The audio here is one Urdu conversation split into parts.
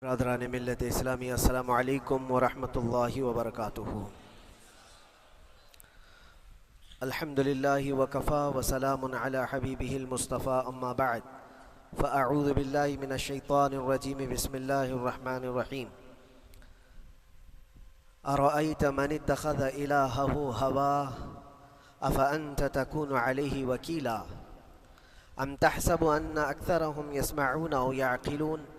برادران ملت اسلامی، السلام علیکم ورحمۃ اللہ وبرکاتہ۔ الحمدللہ وکفا وسلام علی حبیبہ المصطفیٰ، اما بعد فاعوذ باللہ من الشیطان الرجیم، بسم اللہ الرحمن الرحیم۔ ارأیت من اتخذ الہہ ہواہ افانت تکون علیہ وکیلا ام تحسب ان اکثرهم یسمعون او یعقلون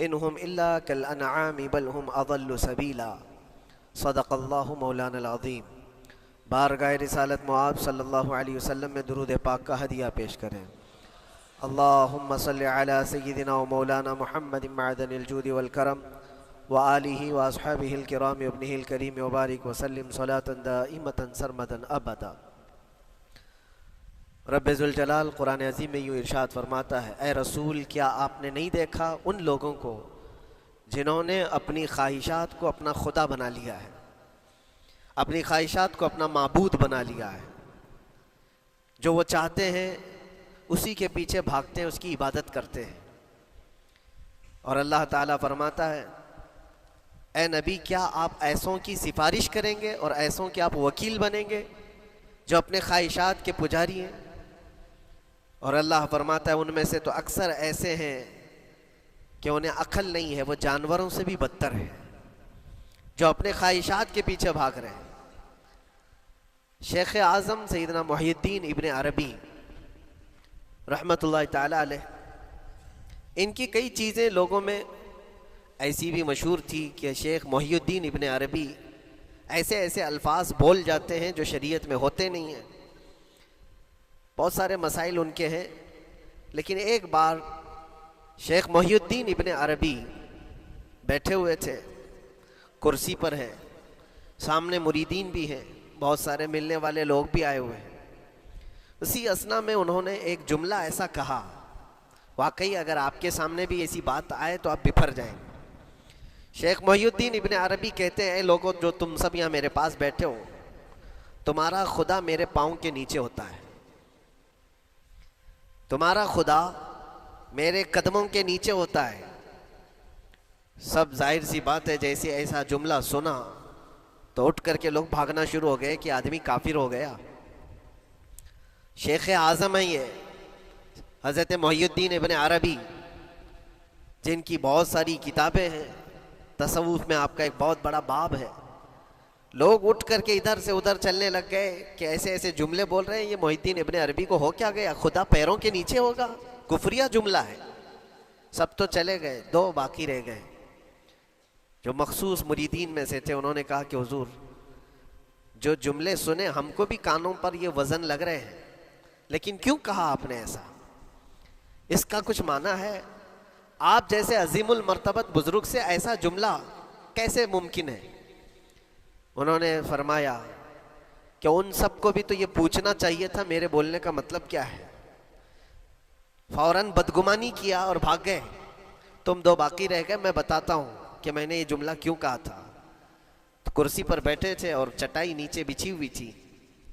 انہم الا کالانعام بل ہم اضل سبیلا، صدق اللہ مولانا العظیم۔ بارگاہ رسالت معاب صلی اللہ علیہ وسلم میں درود پاک کا ہدیہ پیش کریں۔ اللہم صلی علی سیدنا و مولانا محمد معدن الجود والکرم وآلہ واصحابہ الکرام وابنہ الکریم وبارک وسلم صلاة دائمة سرمدا ابدا۔ رب ذوالجلال قرآن عظیم میں یوں ارشاد فرماتا ہے، اے رسول کیا آپ نے نہیں دیکھا ان لوگوں کو جنہوں نے اپنی خواہشات کو اپنا خدا بنا لیا ہے، اپنی خواہشات کو اپنا معبود بنا لیا ہے، جو وہ چاہتے ہیں اسی کے پیچھے بھاگتے ہیں، اس کی عبادت کرتے ہیں۔ اور اللہ تعالیٰ فرماتا ہے، اے نبی کیا آپ ایسوں کی سفارش کریں گے اور ایسوں کے آپ وکیل بنیں گے جو اپنے خواہشات کے پجاری ہیں؟ اور اللہ فرماتا ہے ان میں سے تو اکثر ایسے ہیں کہ انہیں عقل نہیں ہے، وہ جانوروں سے بھی بدتر ہیں، جو اپنے خواہشات کے پیچھے بھاگ رہے ہیں۔ شیخ اعظم سیدنا محی الدین ابن عربی رحمۃ اللہ تعالی علیہ، ان کی کئی چیزیں لوگوں میں ایسی بھی مشہور تھی کہ شیخ محی الدین ابن عربی ایسے ایسے الفاظ بول جاتے ہیں جو شریعت میں ہوتے نہیں ہیں۔ بہت سارے مسائل ان کے ہیں، لیکن ایک بار شیخ محی الدین ابن عربی بیٹھے ہوئے تھے، کرسی پر ہیں، سامنے مریدین بھی ہیں، بہت سارے ملنے والے لوگ بھی آئے ہوئے ہیں۔ اسی اثنا میں انہوں نے ایک جملہ ایسا کہا، واقعی اگر آپ کے سامنے بھی ایسی بات آئے تو آپ بپھر جائیں۔ شیخ محی الدین ابن عربی کہتے ہیں، اے لوگوں جو تم سب یہاں میرے پاس بیٹھے ہو، تمہارا خدا میرے پاؤں کے نیچے ہوتا ہے، تمہارا خدا میرے قدموں کے نیچے ہوتا ہے۔ سب ظاہر سی بات ہے جیسے ایسا جملہ سنا تو اٹھ کر کے لوگ بھاگنا شروع ہو گئے کہ آدمی کافر ہو گیا۔ شیخ اعظم ہیں یہ حضرت محی الدین ابن عربی، جن کی بہت ساری کتابیں ہیں، تصوف میں آپ کا ایک بہت بڑا باب ہے۔ لوگ اٹھ کر کے ادھر سے ادھر چلنے لگ گئے کہ ایسے ایسے جملے بول رہے ہیں، یہ محی الدین ابن عربی کو ہو کیا گیا، خدا پیروں کے نیچے ہوگا، کفریہ جملہ ہے۔ سب تو چلے گئے، دو باقی رہ گئے جو مخصوص مریدین میں سے تھے۔ انہوں نے کہا کہ حضور جو جملے سنے ہم کو بھی کانوں پر یہ وزن لگ رہے ہیں، لیکن کیوں کہا آپ نے ایسا؟ اس کا کچھ معنی ہے؟ آپ جیسے عظیم المرتبت بزرگ سے ایسا جملہ کیسے ممکن ہے؟ انہوں نے فرمایا کہ ان سب کو بھی تو یہ پوچھنا چاہیے تھا میرے بولنے کا مطلب کیا ہے۔ فوراً بدگمانی کیا اور بھاگ گئے۔ تم دو باقی رہ گئے، میں بتاتا ہوں کہ میں نے یہ جملہ کیوں کہا تھا۔ تو کرسی پر بیٹھے تھے اور چٹائی نیچے بچھی ہوئی تھی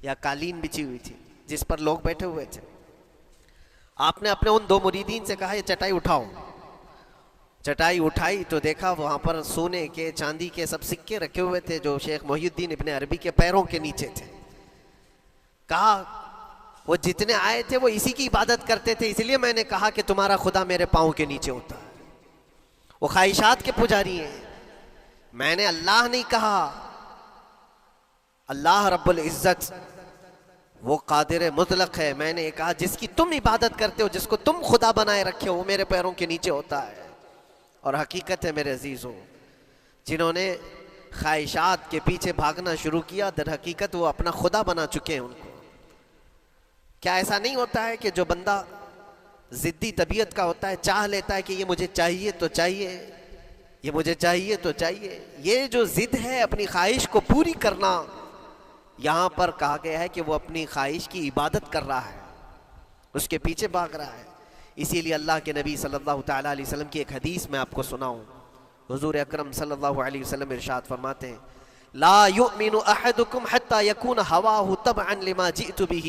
یا قالین بچھی ہوئی تھی جس پر لوگ بیٹھے ہوئے تھے۔ آپ نے اپنے ان دو مریدین سے کہا یہ چٹائی اٹھاؤ۔ چٹائی اٹھائی تو دیکھا وہاں پر سونے کے چاندی کے سب سکے رکھے ہوئے تھے جو شیخ محی الدین ابن عربی کے پیروں کے نیچے تھے۔ کہا وہ جتنے آئے تھے وہ اسی کی عبادت کرتے تھے، اس لیے میں نے کہا کہ تمہارا خدا میرے پاؤں کے نیچے ہوتا ہے۔ وہ خواہشات کے پجاری ہیں، میں نے اللہ نہیں کہا۔ اللہ رب العزت وہ قادر مطلق ہے، میں نے کہا جس کی تم عبادت کرتے ہو، جس کو تم خدا بنائے رکھے ہو، وہ میرے پیروں کے نیچے ہوتا ہے۔ اور حقیقت ہے میرے عزیزوں، جنہوں نے خواہشات کے پیچھے بھاگنا شروع کیا در حقیقت وہ اپنا خدا بنا چکے ہیں ان کو۔ کیا ایسا نہیں ہوتا ہے کہ جو بندہ ضدی طبیعت کا ہوتا ہے چاہ لیتا ہے کہ یہ مجھے چاہیے تو چاہیے، یہ مجھے چاہیے تو چاہیے؟ یہ جو ضد ہے اپنی خواہش کو پوری کرنا، یہاں پر کہا گیا ہے کہ وہ اپنی خواہش کی عبادت کر رہا ہے، اس کے پیچھے بھاگ رہا ہے۔ اسی لیے اللہ کے نبی صلی اللہ تعالیٰ علیہ وسلم کی ایک حدیث میں آپ کو سناؤں۔ حضور اکرم صلی اللہ علیہ وسلم ارشاد فرماتے ہیں، لا یؤمن احدکم حتی یکون ہواہ تبعا لما جئت بہ،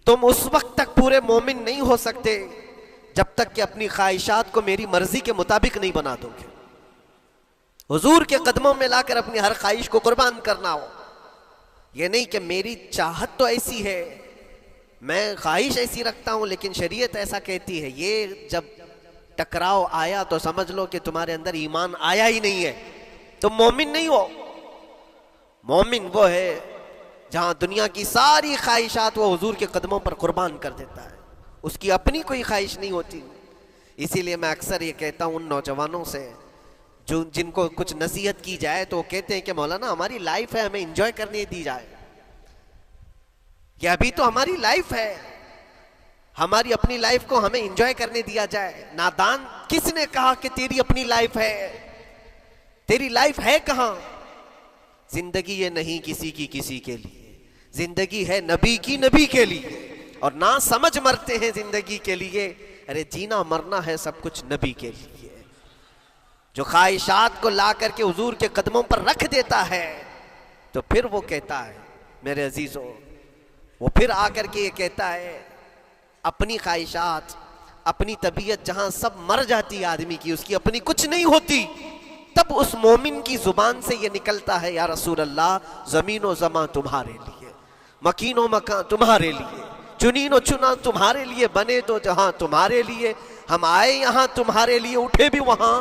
تم اس وقت تک پورے مومن نہیں ہو سکتے جب تک کہ اپنی خواہشات کو میری مرضی کے مطابق نہیں بنا دو گے۔ حضور کے قدموں میں لا کر اپنی ہر خواہش کو قربان کرنا ہو، یہ نہیں کہ میری چاہت تو ایسی ہے، میں خواہش ایسی رکھتا ہوں لیکن شریعت ایسا کہتی ہے، یہ جب ٹکراؤ آیا تو سمجھ لو کہ تمہارے اندر ایمان آیا ہی نہیں ہے، تم مومن نہیں ہو۔ مومن وہ ہے جہاں دنیا کی ساری خواہشات وہ حضور کے قدموں پر قربان کر دیتا ہے، اس کی اپنی کوئی خواہش نہیں ہوتی۔ اسی لیے میں اکثر یہ کہتا ہوں ان نوجوانوں سے جو جن کو کچھ نصیحت کی جائے تو وہ کہتے ہیں کہ مولانا ہماری لائف ہے، ہمیں انجوائے کرنے دی جائے، یہ ابھی تو ہماری لائف ہے، ہماری اپنی لائف کو ہمیں انجوائے کرنے دیا جائے۔ نادان، کس نے کہا کہ تیری اپنی لائف ہے؟ تیری لائف ہے کہاں؟ زندگی یہ نہیں کسی کی کسی کے لیے، زندگی ہے نبی کی نبی کے لیے، اور نہ سمجھ مرتے ہیں زندگی کے لیے، ارے جینا مرنا ہے سب کچھ نبی کے لیے۔ جو خواہشات کو لا کر کے حضور کے قدموں پر رکھ دیتا ہے تو پھر وہ کہتا ہے میرے عزیزوں، وہ پھر آ کر کے یہ کہتا ہے اپنی خواہشات، اپنی طبیعت جہاں سب مر جاتی ہے آدمی کی، اس کی اپنی کچھ نہیں ہوتی، تب اس مومن کی زبان سے یہ نکلتا ہے یا رسول اللہ زمین و زمان تمہارے لیے، مکین و مکان تمہارے لیے، چنین و چنا تمہارے لیے، بنے تو جہاں تمہارے لیے، ہم آئے یہاں تمہارے لیے، اٹھے بھی وہاں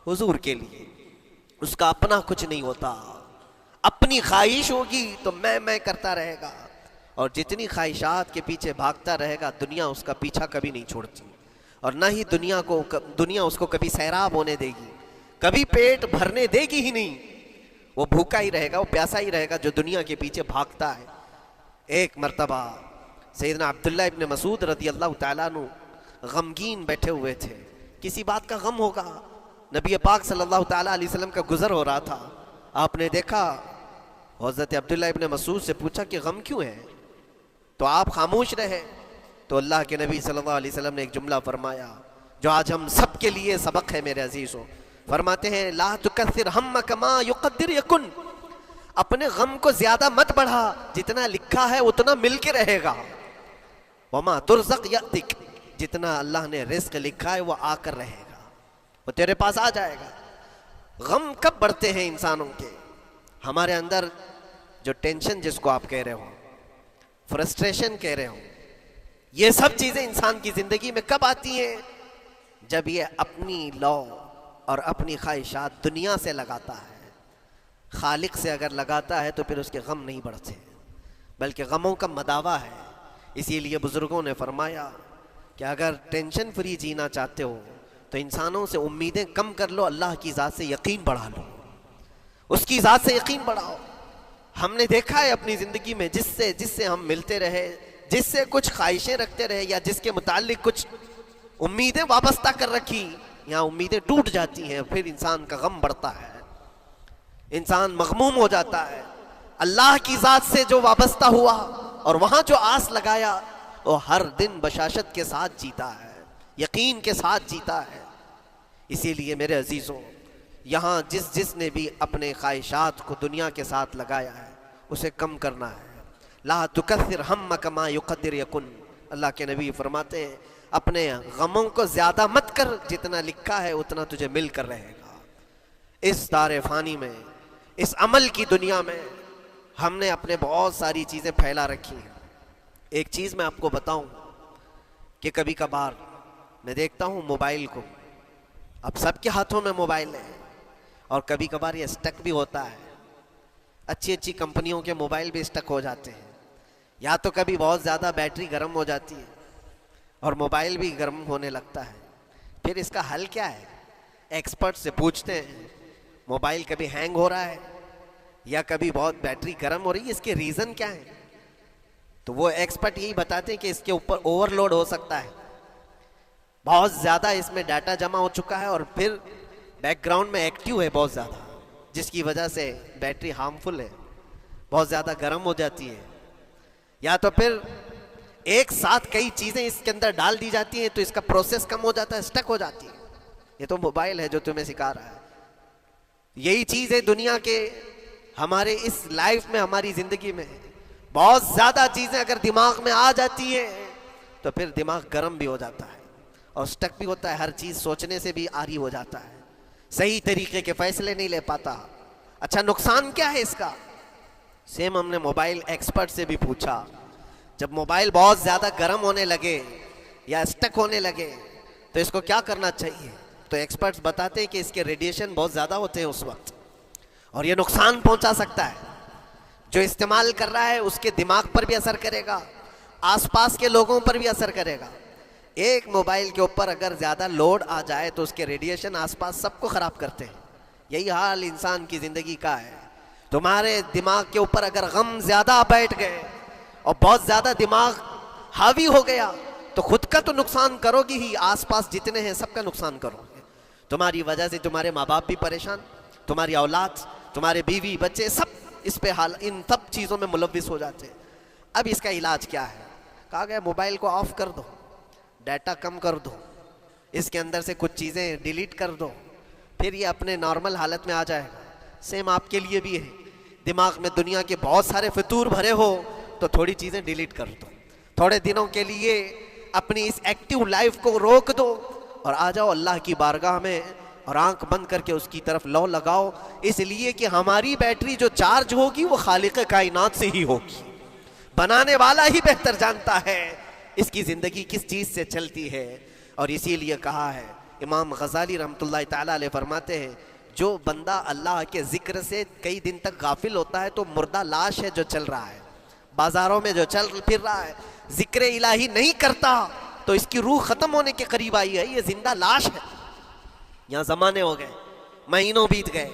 حضور کے لیے۔ اس کا اپنا کچھ نہیں ہوتا، اپنی خواہش ہوگی تو میں کرتا رہے گا، اور جتنی خواہشات کے پیچھے بھاگتا رہے گا دنیا اس کا پیچھا کبھی نہیں چھوڑتی، اور نہ ہی دنیا اس کو کبھی سیراب ہونے دے گی، کبھی پیٹ بھرنے دے گی ہی نہیں، وہ بھوکا ہی رہے گا، وہ پیاسا ہی رہے گا جو دنیا کے پیچھے بھاگتا ہے۔ ایک مرتبہ سیدنا عبداللہ ابن مسعود رضی اللہ تعالیٰ عنہ غمگین بیٹھے ہوئے تھے، کسی بات کا غم ہوگا، نبی پاک صلی اللہ تعالیٰ علیہ وسلم کا گزر ہو رہا تھا، آپ نے دیکھا، حضرت عبداللہ ابن مسعود سے پوچھا کہ غم کیوں ہے؟ تو آپ خاموش رہے، تو اللہ کے نبی صلی اللہ علیہ وسلم نے ایک جملہ فرمایا جو آج ہم سب کے لیے سبق ہے میرے عزیزوں، فرماتے ہیں لا تکثر ہمک ما یقدر یکن، اپنے غم کو زیادہ مت بڑھا، جتنا لکھا ہے اتنا مل کے رہے گا، وما ترزق یأتک، جتنا اللہ نے رزق لکھا ہے وہ آ کر رہے گا، وہ تیرے پاس آ جائے گا۔ غم کب بڑھتے ہیں انسانوں کے؟ ہمارے اندر جو ٹینشن جس کو آپ کہہ رہے ہو، فرسٹریشن کہہ رہے ہو، یہ سب چیزیں انسان کی زندگی میں کب آتی ہیں؟ جب یہ اپنی لو اور اپنی خواہشات دنیا سے لگاتا ہے، خالق سے اگر لگاتا ہے تو پھر اس کے غم نہیں بڑھتے، بلکہ غموں کا مداوا ہے۔ اسی لیے بزرگوں نے فرمایا کہ اگر ٹینشن فری جینا چاہتے ہو تو انسانوں سے امیدیں کم کر لو، اللہ کی ذات سے یقین بڑھا لو، اس کی ذات سے یقین بڑھاؤ۔ ہم نے دیکھا ہے اپنی زندگی میں جس سے ہم ملتے رہے، جس سے کچھ خواہشیں رکھتے رہے یا جس کے متعلق کچھ امیدیں وابستہ کر رکھی، یہاں امیدیں ٹوٹ جاتی ہیں، پھر انسان کا غم بڑھتا ہے، انسان مغموم ہو جاتا ہے۔ اللہ کی ذات سے جو وابستہ ہوا اور وہاں جو آس لگایا وہ ہر دن بشاشت کے ساتھ جیتا ہے، یقین کے ساتھ جیتا ہے۔ اسی لیے میرے عزیزوں، یہاں جس نے بھی اپنے خواہشات کو دنیا کے ساتھ لگایا ہے اسے کم کرنا ہے۔ لا تکثر ہمک ما یقدر یکن، اللہ کے نبی فرماتے ہیں اپنے غموں کو زیادہ مت کر، جتنا لکھا ہے اتنا تجھے مل کر رہے گا۔ اس دار فانی میں، اس عمل کی دنیا میں ہم نے اپنے بہت ساری چیزیں پھیلا رکھی ہیں۔ ایک چیز میں آپ کو بتاؤں کہ کبھی کبھار میں دیکھتا ہوں موبائل کو، اب سب کے ہاتھوں میں موبائل ہے، اور کبھی کبھار یہ اسٹک بھی ہوتا ہے، اچھی کمپنیوں کے موبائل بھی اسٹک ہو جاتے ہیں، یا تو کبھی بہت زیادہ بیٹری گرم ہو جاتی ہے اور موبائل بھی گرم ہونے لگتا ہے۔ پھر اس کا حل کیا ہے؟ ایکسپرٹ سے پوچھتے ہیں موبائل کبھی ہینگ ہو رہا ہے یا کبھی بہت بیٹری گرم ہو رہی ہے، اس کے ریزن کیا ہے؟ تو وہ ایکسپرٹ یہی بتاتے ہیں کہ اس کے اوپر اوور لوڈ ہو سکتا ہے، بہت زیادہ اس میں ڈاٹا جمع ہو چکا ہے اور پھر بیک گراؤنڈ میں ایکٹیو ہے بہت زیادہ، جس کی وجہ سے بیٹری ہارمفل ہے، بہت زیادہ گرم ہو جاتی ہے، یا تو پھر ایک ساتھ کئی چیزیں اس کے اندر ڈال دی جاتی ہیں تو اس کا پروسیس کم ہو جاتا ہے، اسٹک ہو جاتی ہے۔ یہ تو موبائل ہے جو تمہیں سکھا رہا ہے۔ یہی چیز ہے دنیا کے ہمارے اس لائف میں، ہماری زندگی میں بہت زیادہ چیزیں اگر دماغ میں آ جاتی ہیں تو پھر دماغ گرم بھی ہو جاتا ہے۔ اور سٹک بھی ہوتا ہے، ہر چیز سوچنے سے بھی عاری ہو جاتا ہے، صحیح طریقے کے فیصلے نہیں لے پاتا۔ اچھا نقصان کیا ہے اس کا؟ سیم ہم نے موبائل ایکسپرٹ سے بھی پوچھا، جب موبائل بہت زیادہ گرم ہونے لگے یا سٹک ہونے لگے تو اس کو کیا کرنا چاہیے؟ تو ایکسپرٹس بتاتے ہیں کہ اس کے ریڈیشن بہت زیادہ ہوتے ہیں اس وقت، اور یہ نقصان پہنچا سکتا ہے۔ جو استعمال کر رہا ہے اس کے دماغ پر بھی اثر کرے گا، آس پاس کے لوگوں پر بھی اثر کرے گا۔ ایک موبائل کے اوپر اگر زیادہ لوڈ آ جائے تو اس کے ریڈیشن آس پاس سب کو خراب کرتے ہیں۔ یہی حال انسان کی زندگی کا ہے۔ تمہارے دماغ کے اوپر اگر غم زیادہ بیٹھ گئے اور بہت زیادہ دماغ حاوی ہو گیا تو خود کا تو نقصان کرو گی ہی، آس پاس جتنے ہیں سب کا نقصان کرو گے۔ تمہاری وجہ سے تمہارے ماں باپ بھی پریشان، تمہاری اولاد، تمہارے بیوی بچے سب اس پہ ان سب چیزوں میں ملوث ہو جاتے ہیں۔ اب اس کا علاج کیا ہے؟ کہا گیا موبائل کو آف کر دو، ڈیٹا کم کر دو، اس کے اندر سے کچھ چیزیں ڈیلیٹ کر دو، پھر یہ اپنے نارمل حالت میں آ جائے گا۔ سیم آپ کے لیے بھی ہے، دماغ میں دنیا کے بہت سارے فطور بھرے ہو تو تھوڑی چیزیں ڈیلیٹ کر دو، تھوڑے دنوں کے لیے اپنی اس ایکٹیو لائف کو روک دو اور آ جاؤ اللہ کی بارگاہ میں اور آنکھ بند کر کے اس کی طرف لو لگاؤ، اس لیے کہ ہماری بیٹری جو چارج ہوگی وہ خالق کائنات سے ہی ہوگی، بنانے والا ہی بہتر جانتا ہے اس کی زندگی کس چیز سے چلتی ہے۔ اور اسی لیے کہا ہے، امام غزالی رحمۃ اللہ تعالیٰ علیہ فرماتے ہیں، جو بندہ اللہ کے ذکر سے کئی دن تک غافل ہوتا ہے تو مردہ لاش ہے جو چل رہا ہے، بازاروں میں جو چل پھر رہا ہے، ذکر الہی نہیں کرتا تو اس کی روح ختم ہونے کے قریب آئی ہے، یہ زندہ لاش ہے۔ یہاں زمانے ہو گئے، مہینوں بیت گئے،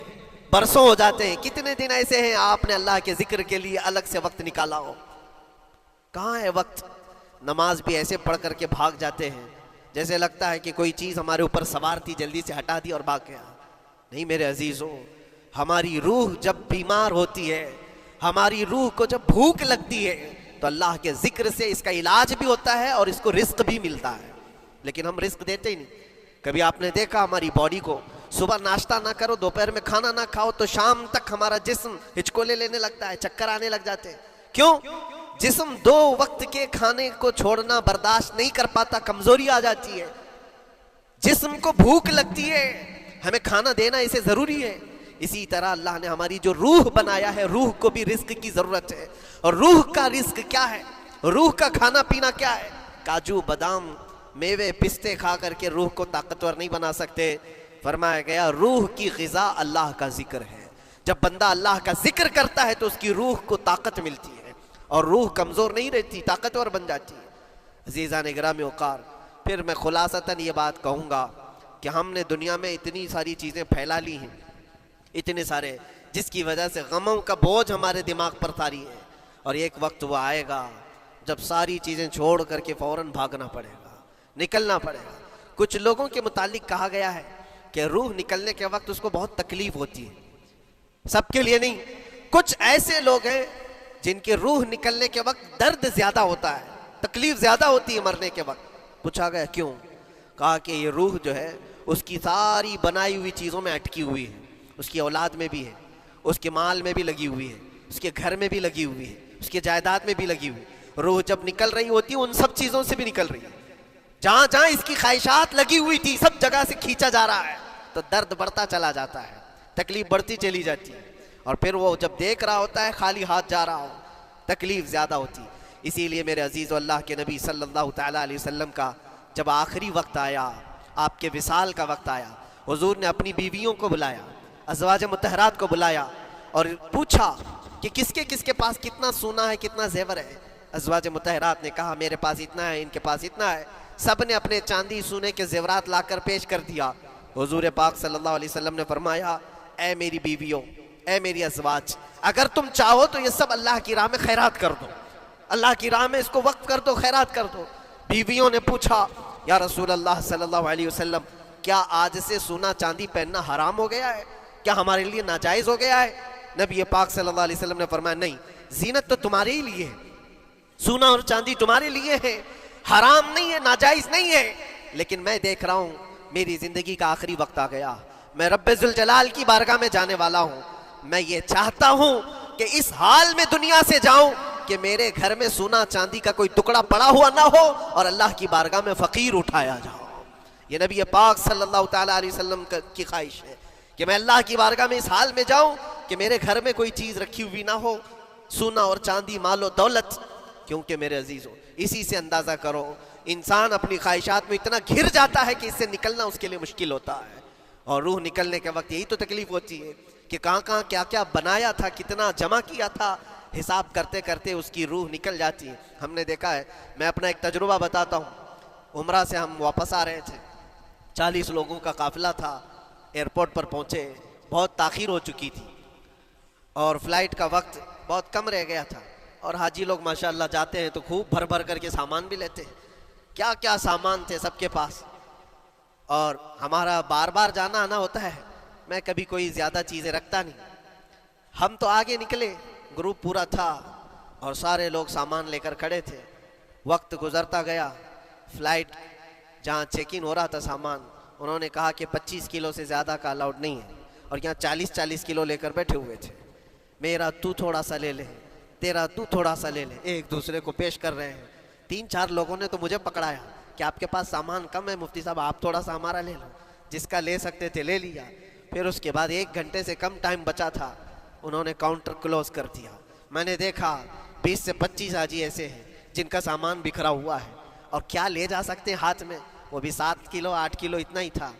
برسوں ہو جاتے ہیں، کتنے دن ایسے ہیں آپ نے اللہ کے ذکر کے لیے الگ سے وقت نکالا ہو؟ کہاں ہے وقت؟ نماز بھی ایسے پڑھ کر کے بھاگ جاتے ہیں جیسے لگتا ہے کہ کوئی چیز ہمارے اوپر سوار تھی، جلدی سے ہٹا دی اور بھاگ گیا۔ نہیں میرے عزیزوں، ہماری روح جب بیمار ہوتی ہے، ہماری روح کو جب بھوک لگتی ہے تو اللہ کے ذکر سے اس کا علاج بھی ہوتا ہے اور اس کو رزق بھی ملتا ہے، لیکن ہم رزق دیتے ہی نہیں۔ کبھی آپ نے دیکھا ہماری باڈی کو، صبح ناشتہ نہ کرو، دوپہر میں کھانا نہ کھاؤ تو شام تک ہمارا جسم ہچکولے لینے لگتا ہے، چکر آنے لگ جاتے ہیں۔ کیوں؟ جسم 2 وقت کے کھانے کو چھوڑنا برداشت نہیں کر پاتا، کمزوری آ جاتی ہے، جسم کو بھوک لگتی ہے، ہمیں کھانا دینا اسے ضروری ہے۔ اسی طرح اللہ نے ہماری جو روح بنایا ہے، روح کو بھی رزق کی ضرورت ہے، اور روح کا رزق کیا ہے؟ روح کا کھانا پینا کیا ہے؟ کاجو بادام میوے پستے کھا کر کے روح کو طاقتور نہیں بنا سکتے۔ فرمایا گیا روح کی غذا اللہ کا ذکر ہے، جب بندہ اللہ کا ذکر کرتا ہے تو اس کی روح کو طاقت ملتی ہے اور روح کمزور نہیں رہتی، طاقتور بن جاتی ہے۔ عزیزان گرامی وقار، پھر میں خلاصتاً یہ بات کہوں گا کہ ہم نے دنیا میں اتنی ساری چیزیں پھیلا لی ہیں، اتنے سارے، جس کی وجہ سے غموں کا بوجھ ہمارے دماغ پر طاری ہے، اور ایک وقت وہ آئے گا جب ساری چیزیں چھوڑ کر کے فوراً بھاگنا پڑے گا، نکلنا پڑے گا۔ کچھ لوگوں کے متعلق کہا گیا ہے کہ روح نکلنے کے وقت اس کو بہت تکلیف ہوتی ہے، سب کے لیے نہیں، کچھ ایسے لوگ ہیں جن کے روح نکلنے کے وقت درد زیادہ ہوتا ہے، تکلیف زیادہ ہوتی ہے مرنے کے وقت۔ پوچھا گیا کیوں؟ کہا کہ یہ روح جو ہے اس کی ساری بنائی ہوئی چیزوں میں اٹکی ہوئی ہے، اس کی اولاد میں بھی ہے، اس کے مال میں بھی لگی ہوئی ہے، اس کے گھر میں بھی لگی ہوئی ہے، اس کے جائیداد میں بھی لگی ہوئی ہے۔ روح جب نکل رہی ہوتی ہے ان سب چیزوں سے بھی نکل رہی ہے، جہاں جہاں اس کی خواہشات لگی ہوئی تھی سب جگہ سے کھینچا جا رہا ہے، تو درد بڑھتا چلا جاتا ہے، تکلیف بڑھتی چلی جاتی ہے، اور پھر وہ جب دیکھ رہا ہوتا ہے خالی ہاتھ جا رہا ہو، تکلیف زیادہ ہوتی۔ اسی لیے میرے عزیز و اللہ کے نبی صلی اللہ تعالیٰ علیہ وسلم کا جب آخری وقت آیا، آپ کے وصال کا وقت آیا، حضور نے اپنی بیویوں کو بلایا، ازواج مطہرات کو بلایا اور پوچھا کہ کس کے پاس کتنا سونا ہے، کتنا زیور ہے۔ ازواج مطہرات نے کہا میرے پاس اتنا ہے، ان کے پاس اتنا ہے، سب نے اپنے چاندی سونے کے زیورات لا کر پیش کر دیا۔ حضور پاک صلی اللہ علیہ وسلم نے فرمایا اے میری بیویوں، اے میری ازواج، اگر تم چاہو تو یہ سب اللہ کی راہ میں خیرات کر دو، اللہ کی راہ میں اس کو وقف کر دو، خیرات کر دو۔ بیویوں نے پوچھا یا رسول اللہ صلی اللہ علیہ وسلم، کیا آج سے سونا چاندی پہننا حرام ہو گیا ہے؟ کیا ہمارے لیے ناجائز ہو گیا ہے؟ نبی پاک صلی اللہ علیہ وسلم نے فرمایا نہیں، زینت تو تمہارے ہی لیے ہے، سونا اور چاندی تمہارے لیے ہے، حرام نہیں ہے، ناجائز نہیں ہے، لیکن میں دیکھ رہا ہوں میری زندگی کا آخری وقت آ گیا، میں رب ذوالجلال کی بارگاہ میں جانے والا ہوں، میں یہ چاہتا ہوں کہ اس حال میں دنیا سے جاؤں کہ میرے گھر میں سونا چاندی کا کوئی ٹکڑا پڑا ہوا نہ ہو اور اللہ کی بارگاہ میں فقیر اٹھایا جاؤ۔ یہ نبی پاک صلی اللہ تعالیٰ علیہ وسلم کی خواہش ہے کہ میں اللہ کی بارگاہ میں اس حال میں جاؤں کہ میرے گھر میں کوئی چیز رکھی ہوئی نہ ہو، سونا اور چاندی، مال و دولت. کیونکہ میرے عزیزوں، اسی سے اندازہ کرو انسان اپنی خواہشات میں اتنا گھر جاتا ہے کہ اس سے نکلنا اس کے لیے مشکل ہوتا ہے. اور روح نکلنے کے وقت یہی تو تکلیف ہوتی ہے کہ کہاں کہاں کیا کیا بنایا تھا، کتنا جمع کیا تھا، حساب کرتے کرتے اس کی روح نکل جاتی ہے. ہم نے دیکھا ہے، میں اپنا ایک تجربہ بتاتا ہوں. عمرہ سے ہم واپس آ رہے تھے، 40 لوگوں کا قافلہ تھا. ایئرپورٹ پر پہنچے، بہت تاخیر ہو چکی تھی اور فلائٹ کا وقت بہت کم رہ گیا تھا. اور حاجی لوگ ماشاءاللہ جاتے ہیں تو خوب بھر بھر کر کے سامان بھی لیتے ہیں. کیا کیا سامان تھے سب کے پاس. اور ہمارا بار بار جانا آنا ہوتا ہے، میں کبھی کوئی زیادہ چیزیں رکھتا نہیں. ہم تو آگے نکلے، گروپ پورا تھا اور سارے لوگ سامان لے کر کھڑے تھے. وقت گزرتا گیا، فلائٹ جہاں چیک ان ہو رہا تھا سامان، انہوں نے کہا کہ 25 کلو سے زیادہ کا الاؤڈ نہیں ہے. اور یہاں 40 کلو لے کر بیٹھے ہوئے تھے. میرا تو تھوڑا سا لے لے، تیرا تو تھوڑا سا لے لے، ایک دوسرے کو پیش کر رہے ہیں. 3-4 لوگوں نے تو مجھے پکڑایا کہ آپ کے پاس سامان کم ہے مفتی صاحب، آپ تھوڑا سا ہمارا لے لو. جس کا لے سکتے تھے لے لیا. پھر اس کے بعد 1 گھنٹے سے کم ٹائم بچا تھا، انہوں نے کاؤنٹر کلوز کر دیا. میں نے دیکھا 20 سے 25 حاجی ایسے ہیں جن کا سامان بکھرا ہوا ہے اور کیا لے جا سکتے ہیں ہاتھ میں، وہ بھی 7 کلو 8 کلو اتنا ہی تھا.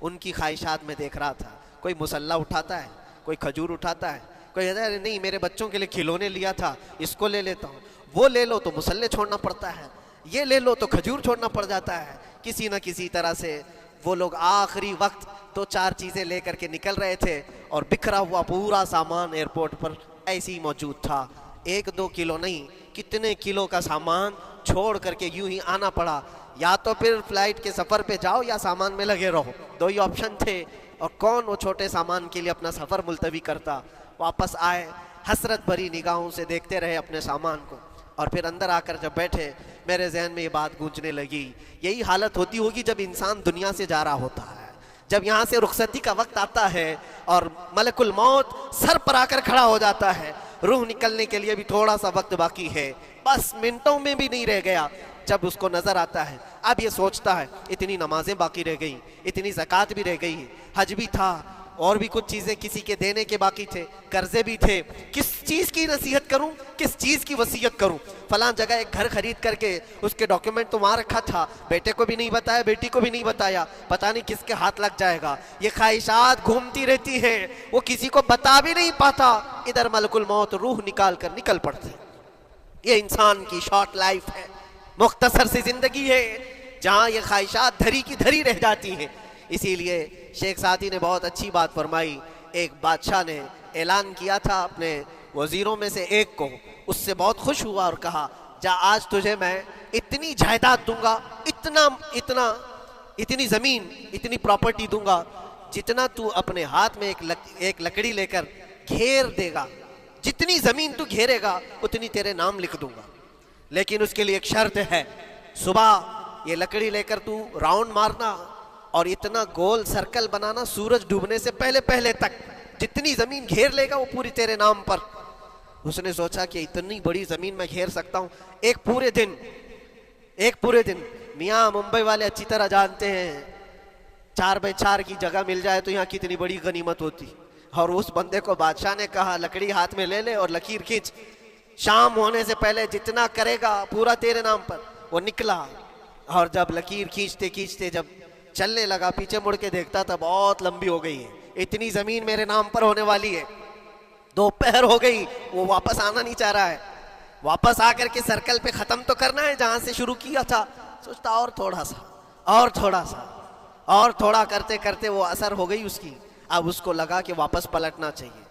ان کی خواہشات میں دیکھ رہا تھا. کوئی مسلح اٹھاتا ہے، کوئی کھجور اٹھاتا ہے، کوئی کہتا ہے نہیں میرے بچوں کے لیے کھلونے لیا تھا اس کو لے لیتا ہوں. وہ لے لو تو مسلح چھوڑنا پڑتا ہے، یہ لے لو تو کھجور چھوڑنا پڑ جاتا ہے. کسی نہ کسی طرح سے وہ لوگ آخری وقت 2-4 چیزیں لے کر کے نکل رہے تھے اور بکھرا ہوا پورا سامان ایئرپورٹ پر ایسے ہی موجود تھا. 1-2 کلو نہیں، کتنے کلو کا سامان چھوڑ کر کے یوں ہی آنا پڑا. یا تو پھر فلائٹ کے سفر پہ جاؤ یا سامان میں لگے رہو، 2 ہی آپشن تھے. اور کون وہ چھوٹے سامان کے لیے اپنا سفر ملتوی کرتا. واپس آئے، حسرت بھری نگاہوں سے دیکھتے رہے اپنے سامان کو. اور پھر اندر آ کر جب بیٹھے، میرے ذہن میں یہ بات گونجنے لگی، یہی حالت ہوتی ہوگی جب انسان دنیا سے جا رہا ہوتا ہے، جب یہاں سے رخصتی کا وقت آتا ہے اور ملک الموت سر پر آ کر کھڑا ہو جاتا ہے. روح نکلنے کے لیے بھی تھوڑا سا وقت باقی ہے، بس منٹوں میں بھی نہیں رہ گیا. جب اس کو نظر آتا ہے، اب یہ سوچتا ہے اتنی نمازیں باقی رہ گئی، اتنی زکوٰۃ بھی رہ گئی، حج بھی تھا، اور بھی کچھ چیزیں کسی کے دینے کے باقی تھے، قرضے بھی تھے. کس چیز کی نصیحت کروں، کس چیز کی وصیت کروں. فلاں جگہ ایک گھر خرید کر کے اس کے ڈاکیومنٹ تو وہاں رکھا تھا، بیٹے کو بھی نہیں بتایا، بیٹی کو بھی نہیں بتایا، پتہ نہیں کس کے ہاتھ لگ جائے گا. یہ خواہشات گھومتی رہتی ہیں، وہ کسی کو بتا بھی نہیں پاتا. ادھر ملک الموت روح نکال کر نکل پڑتی. یہ انسان کی شارٹ لائف ہے، مختصر سی زندگی ہے جہاں یہ خواہشات دھری کی دھری رہ جاتی ہیں. اسی لیے شیخ سعدی نے بہت اچھی بات فرمائی. ایک بادشاہ نے اعلان کیا تھا اپنے وزیروں میں سے ایک کو، اس سے بہت خوش ہوا اور کہا جا آج تجھے میں اتنی جائیداد دوں گا، اتنی زمین، اتنی پراپرٹی دوں گا جتنا تو اپنے ہاتھ میں ایک لکڑی لے کر گھیر دے گا، جتنی زمین تو گھیرے گا اتنی تیرے نام لکھ دوں گا. لیکن اس کے لیے ایک شرط ہے، صبح یہ لکڑی لے کر تو راؤنڈ مارنا اور اتنا گول سرکل بنانا سورج ڈوبنے سے پہلے تک، جتنی زمین گھیر لے گا وہ پوری تیرے نام پر. اس نے سوچا کہ اتنی بڑی زمین میں گھیر سکتا ہوں ایک پورے دن. میاں ممبئی والے اچھی طرح جانتے ہیں 4x4 کی جگہ مل جائے تو یہاں کتنی بڑی غنیمت ہوتی. اور اس بندے کو بادشاہ نے کہا لکڑی ہاتھ میں لے لے اور لکیر کھینچ، شام ہونے سے پہلے جتنا کرے گا پورا تیرے نام پر. وہ نکلا اور جب لکیر کھینچتے جب چلنے لگا، پیچھے مڑ کے دیکھتا تھا بہت لمبی ہو گئی ہے، اتنی زمین میرے نام پر ہونے والی ہے. دوپہر ہو گئی، وہ واپس آنا نہیں چاہ رہا ہے. واپس آ کر کے سرکل پہ ختم تو کرنا ہے جہاں سے شروع کیا تھا. سوچتا اور تھوڑا کرتے کرتے وہ اثر ہو گئی اس کی. اب اس کو لگا کہ واپس پلٹنا چاہیے.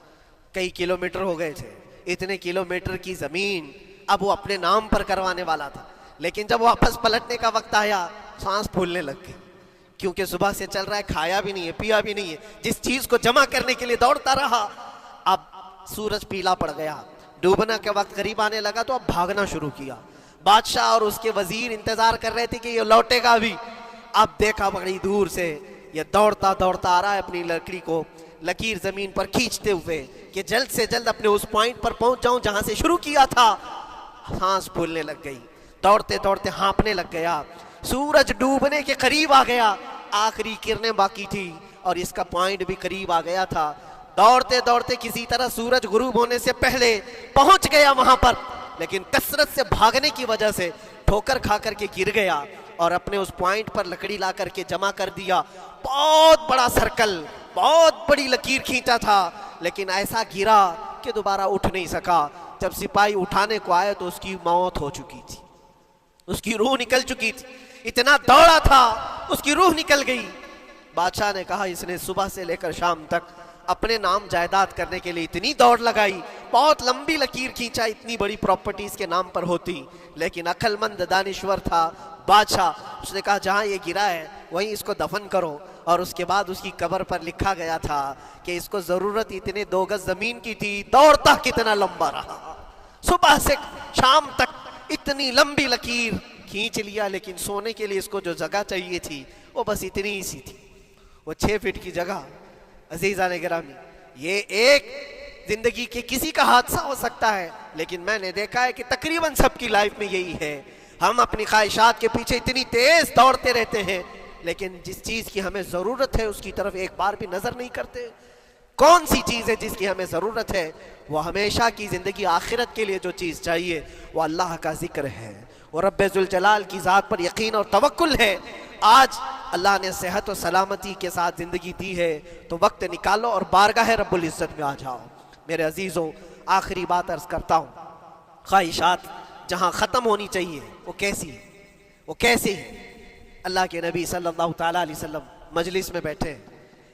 کئی کلومیٹر ہو گئے تھے، اتنے کلومیٹر کی زمین اب وہ اپنے نام پر کروانے والا تھا. لیکن جب واپس پلٹنے کا وقت آیا، سانس پھولنے لگ گئی، کیونکہ صبح سے چل رہا ہے، کھایا بھی نہیں ہے، پیا بھی نہیں ہے. جس چیز کو جمع کرنے کے لیے دوڑتا رہا، اب سورج پیلا پڑ گیا، ڈوبنا کے وقت قریب آنے لگا تو اب بھاگنا شروع کیا. بادشاہ اور اس کے وزیر انتظار کر رہے تھے کہ یہ لوٹے گا بھی. اب دیکھا بڑی دور سے یہ دوڑتا آ رہا ہے اپنی لکڑی کو لکیر زمین پر کھینچتے ہوئے کہ جلد سے جلد اپنے اس پوائنٹ پر پہنچ جاؤں جہاں سے شروع کیا تھا. سانس پھولنے لگ گئی، دوڑتے ہانپنے لگ گیا. سورج ڈوبنے کے قریب آ گیا. آخری کرنیں باقی تھی اور اس کا پوائنٹ بھی قریب آ گیا تھا. دوڑتے دوڑتے کسی طرح سورج غروب ہونے سے پہلے پہنچ گیا وہاں پر, لیکن کثرت سے بھاگنے کی وجہ سے ٹھوکر کھا کر کے گر گیا اور اپنے اس پوائنٹ پر لکڑی لا کر کے جمع کر دیا. بہت بڑا سرکل, بہت بڑی لکیر کھینچا تھا, لیکن ایسا گرا کہ دوبارہ اٹھ نہیں سکا. جب سپاہی اٹھانے کو آئے تو اس کی موت ہو چکی تھی, اس کی روح نکل چکی تھی. اتنا دوڑا تھا اس کی روح نکل گئی. بادشاہ نے کہا اس نے صبح سے لے کر شام تک اپنے نام جائیداد کرنے کے لیے اتنی دوڑ لگائی, بہت لمبی لکیر کھینچا, اتنی بڑی پراپرٹیز کے نام پر ہوتی, لیکن عقل مند دانشور تھا بادشاہ. اس نے کہا جہاں یہ گرا ہے وہیں اس کو دفن کرو. اور اس کے بعد اس کی قبر پر لکھا گیا تھا کہ اس کو ضرورت اتنے 2 گز زمین کی تھی, دوڑتا کتنا لمبا رہا, صبح سے شام تک اتنی لمبی لکیر کھینچ لیا, لیکن سونے کے لیے اس کو جو جگہ چاہیے تھی وہ بس اتنی ہی سی تھی, وہ 6 فٹ کی جگہ. عزیزان گرامی, یہ ایک زندگی کے کسی کا حادثہ ہو سکتا ہے, لیکن میں نے دیکھا ہے کہ تقریباً سب کی لائف میں یہی ہے. ہم اپنی خواہشات کے پیچھے اتنی تیز دوڑتے رہتے ہیں, لیکن جس چیز کی ہمیں ضرورت ہے اس کی طرف ایک بار بھی نظر نہیں کرتے. کون سی چیز ہے جس کی ہمیں ضرورت ہے؟ وہ ہمیشہ کی زندگی آخرت کے لیے جو چیز چاہیے وہ اللہ کا ذکر ہے, وہ رب ذوالجلال کی ذات پر یقین اور توکل ہے. آج اللہ نے صحت و سلامتی کے ساتھ زندگی دی ہے تو وقت نکالو اور بارگاہ رب العزت میں آ جاؤ. میرے عزیزوں, آخری بات عرض کرتا ہوں, خواہشات جہاں ختم ہونی چاہیے وہ کیسی ہے, وہ کیسے ہے؟ اللہ کے نبی صلی اللہ تعالیٰ علیہ وسلم مجلس میں بیٹھے,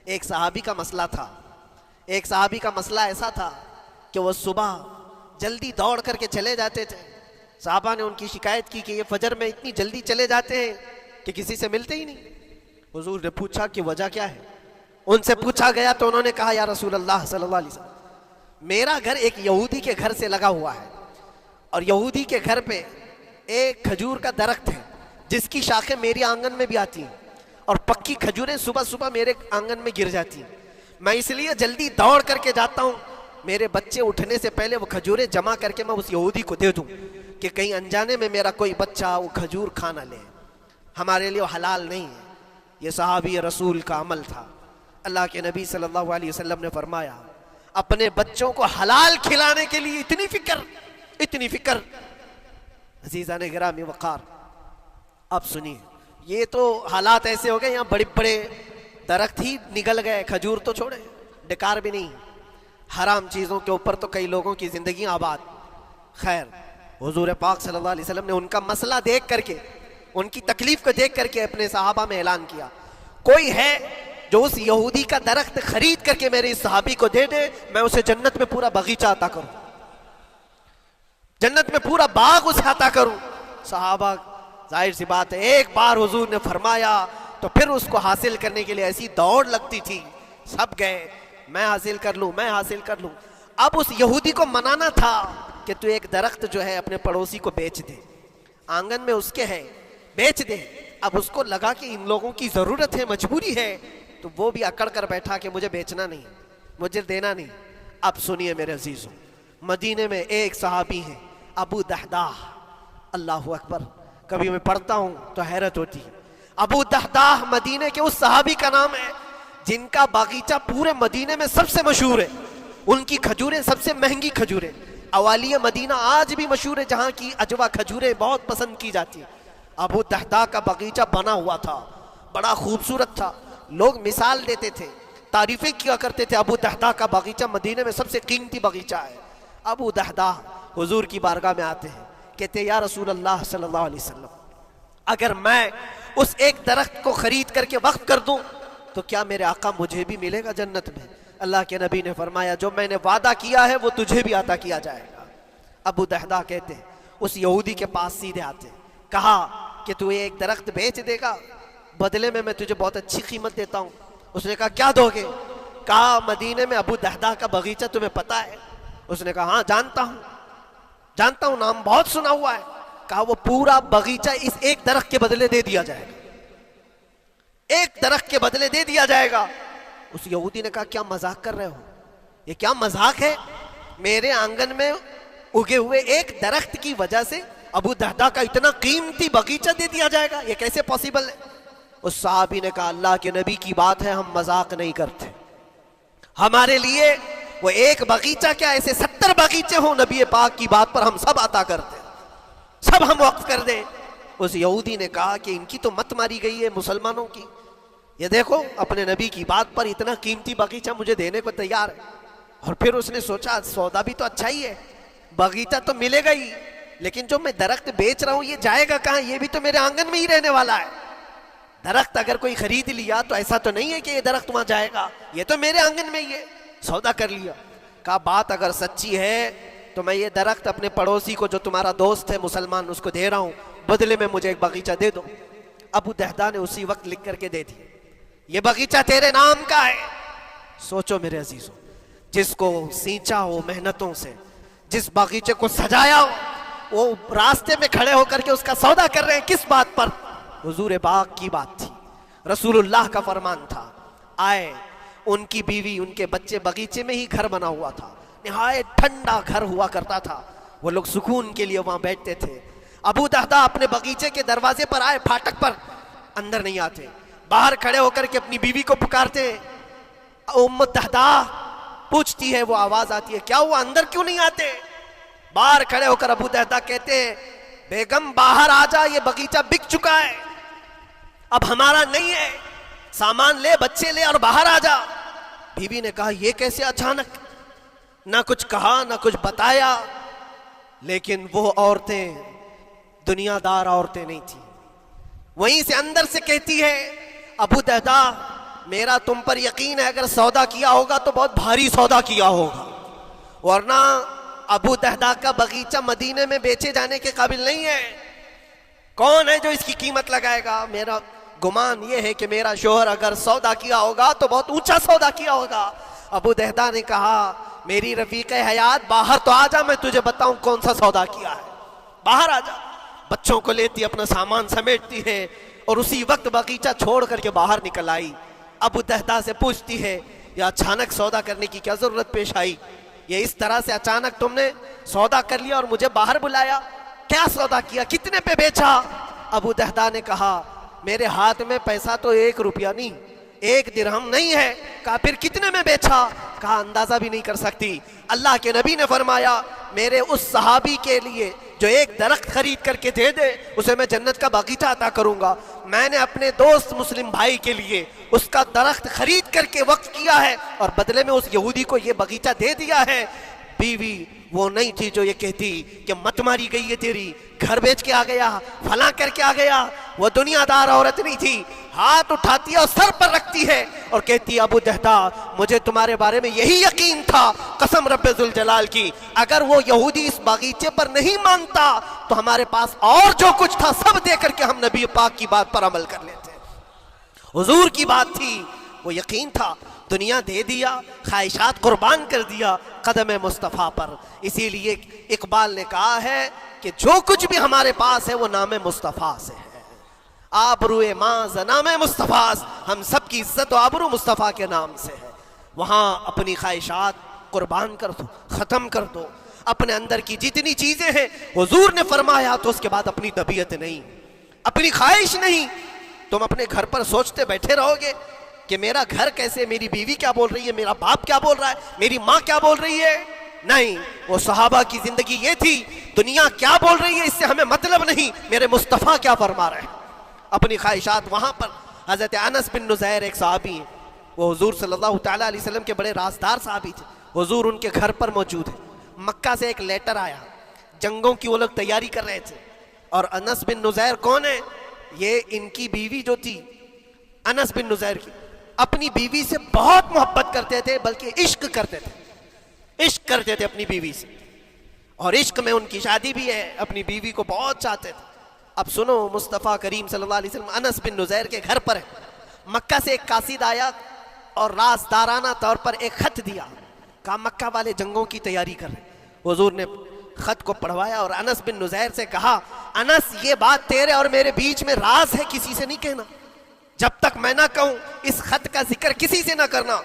ایک صحابی کا مسئلہ تھا. ایک صحابی کا مسئلہ ایسا تھا کہ وہ صبح جلدی دوڑ کر کے چلے جاتے تھے. صحابہ نے ان کی شکایت کی کہ یہ فجر میں اتنی جلدی چلے جاتے ہیں کہ کسی سے ملتے ہی نہیں. حضور نے پوچھا کہ وجہ کیا ہے؟ ان سے پوچھا گیا تو انہوں نے کہا یا رسول اللہ صلی اللہ علیہ وسلم, میرا گھر ایک یہودی کے گھر سے لگا ہوا ہے, اور یہودی کے گھر پہ ایک کھجور کا درخت ہے جس کی شاخیں میری آنگن میں بھی آتی ہیں, اور پکی کھجوریں صبح صبح میرے آنگن میں گر جاتی ہیں. میں اس لیے جلدی دوڑ کر کے جاتا ہوں, میرے بچے اٹھنے سے پہلے وہ کھجوریں جمع کر کے میں اس یہودی کو دے دوں کہ کہیں انجانے میں میرا کوئی بچہ وہ کھجور کھا نہ لے, ہمارے لیے وہ حلال نہیں ہے. یہ صحابی رسول کا عمل تھا. اللہ کے نبی صلی اللہ علیہ وسلم نے فرمایا اپنے بچوں کو حلال کھلانے کے لیے اتنی فکر, اتنی فکر. عزیزان گرامی وقار, اب سنیے, یہ تو حالات ایسے ہو گئے یہاں بڑے بڑے درخت ہی نگل گئے, کھجور تو چھوڑے, ڈکار بھی نہیں. حرام چیزوں کے اوپر تو کئی لوگوں کی زندگی آباد. خیر, حضور پاک صلی اللہ علیہ وسلم نے ان کا مسئلہ دیکھ کر کے, ان کی تکلیف کو دیکھ کر کے اپنے صحابہ میں اعلان کیا, کوئی ہے جو اس یہودی کا درخت خرید کر کے میرے اس صحابی کو دے دے, میں اسے جنت میں پورا باغیچہ عطا کروں, جنت میں پورا باغ اسے عطا کروں. صحابہ, ظاہر سی بات ہے, ایک بار حضور نے فرمایا تو پھر اس کو حاصل کرنے کے لیے ایسی دوڑ لگتی تھی, سب گئے, میں حاصل کر لوں, میں حاصل کر لوں. اب اس یہودی کو منانا تھا کہ تو ایک درخت جو ہے اپنے پڑوسی کو بیچ دے, آنگن میں اس کے ہے, بیچ دے. اب اس کو لگا کہ ان لوگوں کی ضرورت ہے, مجبوری ہے, تو وہ بھی اکڑ کر بیٹھا کہ مجھے بیچنا نہیں, مجھے دینا نہیں. اب سنیے میرے عزیزوں, مدینے میں ایک صحابی ہیں ابو دحداح, اللہ اکبر, کبھی میں پڑھتا ہوں تو حیرت ہوتی ہے. ابو دحداح مدینے کے اس صحابی کا نام ہے جن کا باغیچہ پورے مدینے میں سب سے مشہور ہے, ان کی کھجوریں سب سے مہنگی کھجوریں. اوالیہ مدینہ آج بھی مشہور ہے, جہاں کی اجوا کھجوریں بہت پسند کی جاتی ہیں. ابو دحداح کا باغیچہ بنا ہوا تھا, بڑا خوبصورت تھا, لوگ مثال دیتے تھے, تعریفیں کیا کرتے تھے, ابو دحداح کا باغیچہ مدینے میں سب سے قیمتی باغیچہ ہے. ابو دحداح حضور کی بارگاہ میں آتے ہیں, کہتے ہیں یا رسول اللہ صلی اللہ علیہ وسلم, اگر میں اس ایک درخت کو خرید کر کے وقف کر دوں تو کیا میرے آقا مجھے بھی ملے گا جنت میں؟ اللہ کے نبی نے فرمایا جو میں نے وعدہ کیا ہے وہ تجھے بھی عطا کیا جائے گا. ابو دحداح کہتے ہیں اس یہودی کے پاس سیدھے آتے, کہا کہ تو ایک درخت بیچ دے گا, بدلے میں تجھے بہت اچھی قیمت دیتا ہوں. اس نے کہا کیا دو گے؟ کہا مدینے میں ابو دحداح کا باغیچہ تمہیں پتا ہے؟ اس نے کہا ہاں جانتا ہوں, جانتا ہوں, نام بہت سنا ہوا ہے. کہا وہ پورا باغیچہ اس ایک درخت کے بدلے دے دیا جائے گا, ایک درخت کے بدلے دے دیا جائے گا. اس یہودی نے کہا کیا مذاق کر رہے ہو, یہ کیا مذاق ہے؟ میرے آنگن میں اگے ہوئے ایک درخت کی وجہ سے ابو دحداح کا اتنا قیمتی باغیچہ دے دیا جائے گا, یہ کیسے پاسبل ہے؟ اس صحابی نے کہا اللہ کے نبی کی بات ہے، ہم مذاق نہیں کرتے، ہمارے لیے وہ ایک باغیچہ کیا ایسے 70 باغیچے ہوں نبی پاک کی بات پر ہم سب عطا کر دیں، سب ہم وقف کر دیں۔ اس یہودی نے کہا کہ ان کی تو مت ماری گئی ہے مسلمانوں کی، یہ دیکھو اپنے نبی کی بات پر اتنا قیمتی باغیچہ مجھے دینے کو تیار ہے۔ اور پھر اس نے سوچا سودا بھی تو اچھا ہی ہے، باغیچہ تو ملے گا ہی، لیکن جو میں درخت بیچ رہا ہوں یہ جائے گا کہاں؟ یہ بھی تو میرے آنگن میں ہی رہنے والا ہے۔ درخت اگر کوئی خرید لیا تو ایسا تو نہیں ہے کہ یہ درخت وہاں جائے گا، یہ تو میرے آنگن میں ہی ہے۔ سودا کر لیا۔ کہا بات اگر سچی ہے تو میں یہ درخت اپنے پڑوسی کو جو تمہارا دوست ہے مسلمان اس کو دے رہا ہوں، بدلے میں مجھے ایک باغیچہ دے دو۔ ابو دہدہ نے اسی وقت لکھ کر کے دے دیا، یہ باغیچہ تیرے نام کا ہے۔ سوچو میرے عزیزوں، جس کو سینچا ہو محنتوں سے، جس باغیچے کو سجایا ہو، وہ راستے میں کھڑے ہو کر کے اس کا سودا کر رہے ہیں، کس بات پر؟ حضور پاک کی بات تھی، رسول اللہ کا فرمان تھا۔ آئے ان کی بیوی ان کے بچے، باغیچے میں ہی گھر بنا ہوا تھا، نہایت ٹھنڈا گھر ہوا کرتا تھا، وہ لوگ سکون کے لیے وہاں بیٹھتے تھے۔ ابو دہدہ اپنے باغیچے کے دروازے پر آئے، پھاٹک پر، اندر نہیں آتے، باہر کھڑے ہو کر کے اپنی بیوی کو پکارتے۔ ام دہدہ پوچھتی ہے، وہ آواز آتی ہے، کیا ہوا اندر کیوں نہیں آتے؟ باہر کھڑے ہو کر ابو دہدہ کہتے ہیں بیگم باہر آ جا، یہ باغیچہ بک چکا ہے، اب ہمارا نہیں ہے، سامان لے، بچے لے اور باہر آ جا۔ بیوی نے کہا یہ کیسے اچانک؟ نہ کچھ کہا نہ کچھ بتایا، لیکن وہ عورتیں دنیا دار عورتیں نہیں تھیں، وہیں سے اندر سے کہتی ہے ابو دہدہ میرا تم پر یقین ہے، اگر سودا کیا ہوگا تو بہت بھاری سودا کیا ہوگا، ورنہ ابو دہدہ کا باغیچہ مدینے میں بیچے جانے کے قابل نہیں ہے، کون ہے جو اس کی قیمت لگائے گا؟ میرا گمان یہ ہے کہ میرا شوہر اگر سودا کیا ہوگا تو بہت اونچا سودا کیا ہوگا۔ ابو دہدہ نے کہا میری رفیق حیات باہر تو آ جا، میں تجھے بتاؤں کون سا سودا کیا ہے، باہر آ جا۔ بچوں کو لیتی اپنا سامان سمیٹتی ہے اور اسی وقت باغیچہ چھوڑ کر کے باہر نکل آئی۔ ابو دہدہ سے پوچھتی ہے یہ اچانک سودا کرنے کی کیا ضرورت پیش آئی؟ یہ اس طرح سے اچانک تم نے سودا کر لیا اور مجھے باہر بلایا، کیا سودا کیا، کتنے پہ بیچا؟ ابو دہدہ نے کہا میرے ہاتھ میں پیسہ تو 1 روپیہ نہیں، 1 درہم نہیں ہے۔ کہا پھر کتنے میں بیچا؟ کہا اندازہ بھی نہیں کر سکتی۔ اللہ کے نبی نے فرمایا میرے اس صحابی کے لیے جو ایک درخت خرید کر کے دے دے اسے میں جنت کا باغیچہ عطا کروں گا۔ میں نے اپنے دوست مسلم بھائی کے لیے اس کا درخت خرید کر کے وقف کیا ہے اور بدلے میں اس یہودی کو یہ باغیچہ دے دیا ہے۔ بیوی وہ نہیں تھی جو یہ کہتی کہ مت ماری گئی ہے تیری، گھر بیچ کے آ گیا، فلاں کر کے آ گیا، وہ دنیا دار عورت نہیں تھی۔ ہاتھ اٹھاتی ہے اور سر پر رکھتی ہے اور کہتی ہے ابو دہدہ مجھے تمہارے بارے میں یہی یقین تھا، قسم رب ذوالجلال کی اگر وہ یہودی اس باغیچے پر نہیں مانتا تو ہمارے پاس اور جو کچھ تھا سب دے کر کے ہم نبی پاک کی بات پر عمل کر لیتے۔ حضور کی بات تھی، وہ یقین تھا، دنیا دے دیا، خواہشات قربان کر دیا قدم مصطفیٰ پر۔ اسی لیے اقبال نے کہا ہے کہ جو کچھ بھی ہمارے پاس ہے وہ نام مصطفیٰ سے ہے، آبرو ماز نام مصطفیٰ، ہم سب کی عزت و آبرو مصطفیٰ کے نام سے ہے۔ وہاں اپنی خواہشات قربان کر دو، ختم کر دو، اپنے اندر کی جتنی چیزیں ہیں حضور نے فرمایا تو اس کے بعد اپنی طبیعت نہیں، اپنی خواہش نہیں۔ تم اپنے گھر پر سوچتے بیٹھے رہو گے کہ میرا گھر کیسے، میری بیوی کیا بول رہی ہے، میرا باپ کیا بول رہا ہے، میری ماں کیا بول رہی ہے؟ نہیں، وہ صحابہ کی زندگی یہ تھی، دنیا کیا بول رہی ہے اس سے ہمیں مطلب نہیں، میرے مصطفیٰ کیا فرما رہے ہیں۔ اپنی خواہشات وہاں پر۔ حضرت انس بن نزیر ایک صحابی ہیں، وہ حضور صلی اللہ تعالیٰ علیہ وسلم کے بڑے رازدار صحابی تھے، حضور ان کے گھر پر موجود ہے۔ مکہ سے ایک لیٹر آیا، جنگوں کی وہ لوگ تیاری کر رہے تھے، اور انس بن نزیر کون ہے؟ یہ ان کی بیوی جو تھی انس بن نزیر کی، اپنی بیوی سے بہت محبت کرتے تھے، بلکہ عشق کرتے تھے، عشق کرتے تھے اپنی بیوی سے، اور عشق میں ان کی شادی بھی ہے، اپنی بیوی کو بہت چاہتے تھے۔ اب سنو، مصطفیٰ کریم صلی اللہ علیہ وسلم انس بن نزیر کے گھر پر ہے، مکہ سے ایک قاصد آیا اور رازدارانہ طور پر ایک خط دیا، کہا مکہ والے جنگوں کی تیاری کر رہے۔ حضور نے خط کو پڑھوایا اور انس بن نزیر سے کہا انس یہ بات تیرے اور میرے بیچ میں راز ہے، کسی سے نہیں کہنا، جب تک میں نہ کہوں اس خط کا ذکر کسی سے نہ کرنا۔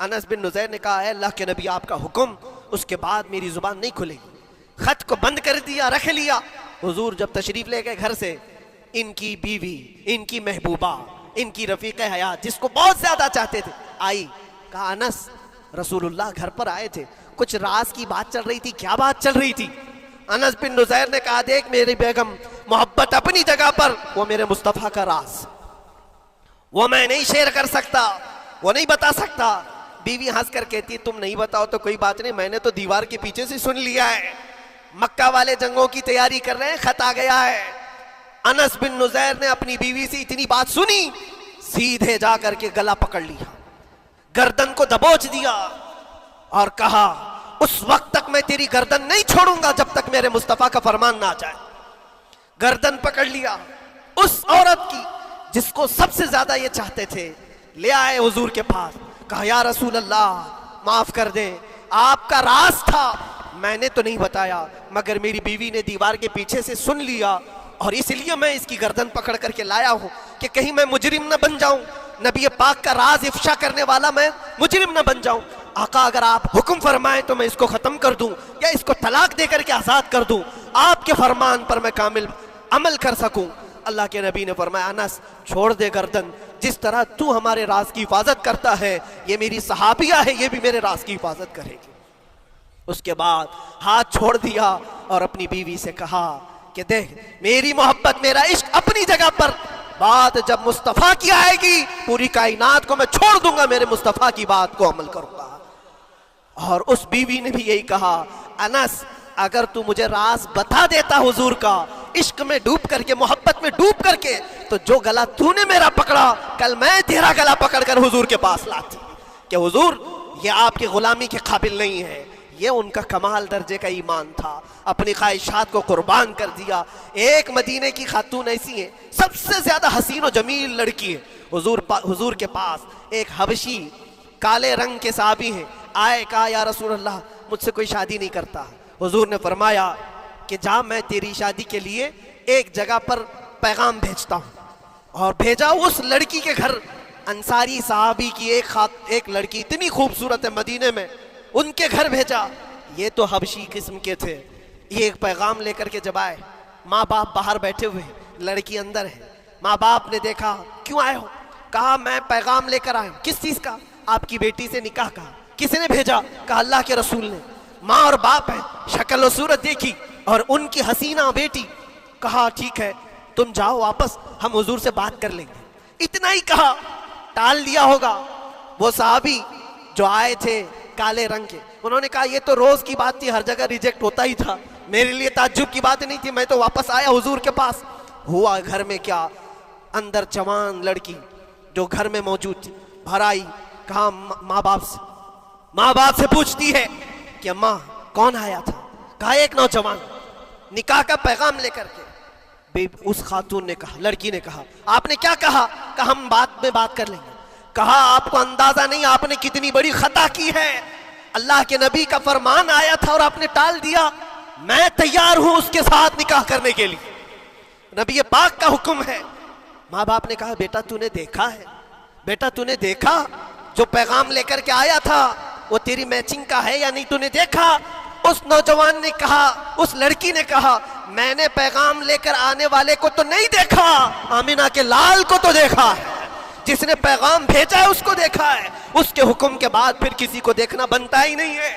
انس بن نزیر نے کہا اے اللہ کے نبی آپ کا حکم، اس کے بعد میری زبان نہیں کھلے گی۔ خط کو بند کر دیا، رکھ لیا۔ حضور جب تشریف لے گئے گھر سے ان کی بیوی، ان کی محبوبہ، ان کی رفیق حیات جس کو بہت زیادہ چاہتے تھے آئی. کہا انس رسول اللہ گھر پر آئے تھے، کچھ راز کی بات چل رہی تھی. کیا بات چل رہی تھی؟ انس بن نزیر نے کہا دیکھ میری بیگم محبت اپنی جگہ پر، وہ میرے مصطفیٰ کا راز وہ میں نہیں شیئر کر سکتا، وہ نہیں بتا سکتا. بیوی ہنس کر کہتی تم نہیں بتاؤ تو کوئی بات نہیں، میں نے تو دیوار کے پیچھے سے سن لیا ہے، مکہ والے جنگوں کی تیاری کر رہے ہیں، خط آ گیا ہے. انس بن نزیر نے اپنی بیوی سے اتنی بات سنی، سیدھے جا کر کے گلا پکڑ لیا، گردن کو دبوچ دیا اور کہا اس وقت تک میں تیری گردن نہیں چھوڑوں گا جب تک میرے مصطفیٰ کا فرمان نہ آ جائے. گردن پکڑ لیا اس عورت کی جس کو سب سے زیادہ یہ چاہتے تھے، لے آئے حضور کے پاس. کہا یا رسول اللہ معاف کر دیں، آپ کا راز تھا میں نے تو نہیں بتایا، مگر میری بیوی نے دیوار کے پیچھے سے سن لیا اور اس لیے میں اس کی گردن پکڑ کر کے لایا ہوں کہ کہیں میں مجرم نہ بن جاؤں، نبی پاک کا راز افشا کرنے والا میں مجرم نہ بن جاؤں. آقا اگر آپ حکم فرمائیں تو میں اس کو ختم کر دوں یا اس کو طلاق دے کر کے آزاد کر دوں، آپ کے فرمان پر میں کامل عمل کر سکوں. اللہ کے نبی نے فرمایا انس چھوڑ دے گردن، جس طرح تو ہمارے راز کی حفاظت کرتا ہے یہ میری صحابیہ ہے، یہ بھی میرے راز کی حفاظت کرے گی. اس کے بعد ہاتھ چھوڑ دیا اور اپنی بیوی سے کہا کہ دیکھ میری محبت میرا عشق اپنی جگہ پر، بات جب مصطفیٰ کی آئے گی پوری کائنات کو میں چھوڑ دوں گا، میرے مصطفیٰ کی بات کو عمل کروں گا. اور اس بیوی نے بھی یہی کہا انس اگر تو مجھے راز بتا دیتا حضور کا، عشق میں ڈوب کر کے، محبت میں ڈوب کر کے، تو جو گلا تو نے میرا پکڑا کل میں تیرا گلا پکڑ کر حضور کے پاس لاتی کہ حضور یہ آپ کی غلامی کے قابل نہیں ہے. یہ ان کا کمال درجے کا ایمان تھا، اپنی خواہشات کو قربان کر دیا. ایک مدینے کی خاتون ایسی ہے سب سے زیادہ حسین و جمیل لڑکی ہے، حضور کے پاس ایک حبشی کالے رنگ کے صحابی ہیں. آئے کہا یا رسول اللہ مجھ سے کوئی شادی نہیں کرتا. حضور نے فرمایا کہ جا میں تیری شادی کے لیے ایک جگہ پر پیغام بھیجتا ہوں، اور بھیجا اس لڑکی کے گھر. انصاری صحابی کی ایک لڑکی اتنی خوبصورت ہے مدینے میں، ان کے گھر بھیجا. یہ تو حبشی قسم کے تھے. یہ ایک پیغام لے کر کے جب آئے، ماں باپ باہر بیٹھے ہوئے، لڑکی اندر ہے. ماں باپ نے دیکھا کیوں آئے ہو؟ کہا میں پیغام لے کر آیا ہوں. کس چیز کا؟ آپ کی بیٹی سے نکاح کا. کس نے بھیجا؟ کہا اللہ کے رسول نے. ماں اور باپ ہیں، شکل و صورت دیکھی اور ان کی حسینہ بیٹی. کہا ٹھیک ہے تم جاؤ واپس، ہم حضور سے بات کر لیں گے. اتنا ہی کہا، ٹال دیا ہوگا. وہ صحابی جو آئے تھے کالے رنگ کے، انہوں نے کہا یہ تو روز کی بات تھی، ہر جگہ ریجیکٹ ہوتا ہی تھا، میرے لیے تعجب کی بات نہیں تھی، میں تو واپس آیا حضور کے پاس. ہوا گھر میں کیا، اندر جوان لڑکی جو گھر میں موجود تھی بھر آئی. کہا ماں باپ سے پوچھتی ہے کہ اماں کون آیا تھا؟ کہا ایک نوجوان نکاح کا پیغام لے کر کے. اس خاتون نے کہا، لڑکی نے کہا آپ نے کیا کہا؟ کہا ہم بعد میں بات کر لیں گے. کہا آپ کو اندازہ نہیں آپ نے کتنی بڑی خطا کی ہے، اللہ کے نبی کا فرمان آیا تھا اور آپ نے ٹال دیا. میں تیار ہوں اس کے ساتھ نکاح کرنے کے لیے، نبی پاک کا حکم ہے. ماں باپ نے کہا بیٹا تو نے دیکھا ہے، بیٹا تو نے دیکھا جو پیغام لے کر کے آیا تھا وہ تیری میچنگ کا ہے یا نہیں؟ تو نے دیکھا؟ اس نوجوان نے کہا، اس لڑکی نے کہا میں نے پیغام لے کر آنے والے کو تو نہیں دیکھا، آمینہ کے لال کو تو دیکھا ہے، جس نے پیغام بھیجا ہے اس کو دیکھا ہے. اس کے حکم کے بعد پھر کسی کو دیکھنا بنتا ہی نہیں ہے.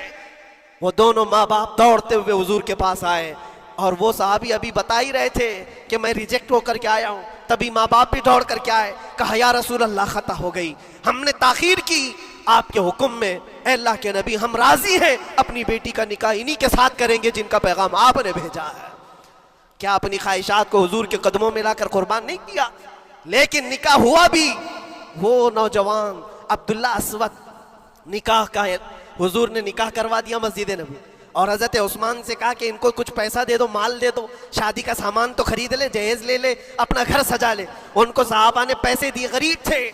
وہ دونوں ماں باپ دوڑتے ہوئے حضور کے پاس آئے اور وہ صحابی ابھی بتا ہی رہے تھے کہ میں ریجیکٹ ہو کر کے آیا ہوں. تبھی ماں باپ بھی دوڑ کر کے آئے. کہا یا رسول اللہ خطا ہو گئی، ہم نے تاخیر کی آپ کے حکم میں. اے اللہ کے نبی ہم راضی ہیں، اپنی بیٹی کا نکاح انہی کے ساتھ کریں گے جن کا پیغام آپ نے بھیجا ہے. کیا اپنی خواہشات کو حضور کے قدموں میں لا کر قربان نہیں کیا؟ لیکن نکاح ہوا بھی. وہ نوجوان عبداللہ اسود نکاح کا ہے، حضور نے نکاح کروا دیا مسجد نبی، اور حضرت عثمان سے کہا کہ ان کو کچھ پیسہ دے دو، مال دے دو، شادی کا سامان تو خرید لے، جہیز لے لے، اپنا گھر سجا لے. ان کو صحابہ نے پیسے دیے، غریب تھے.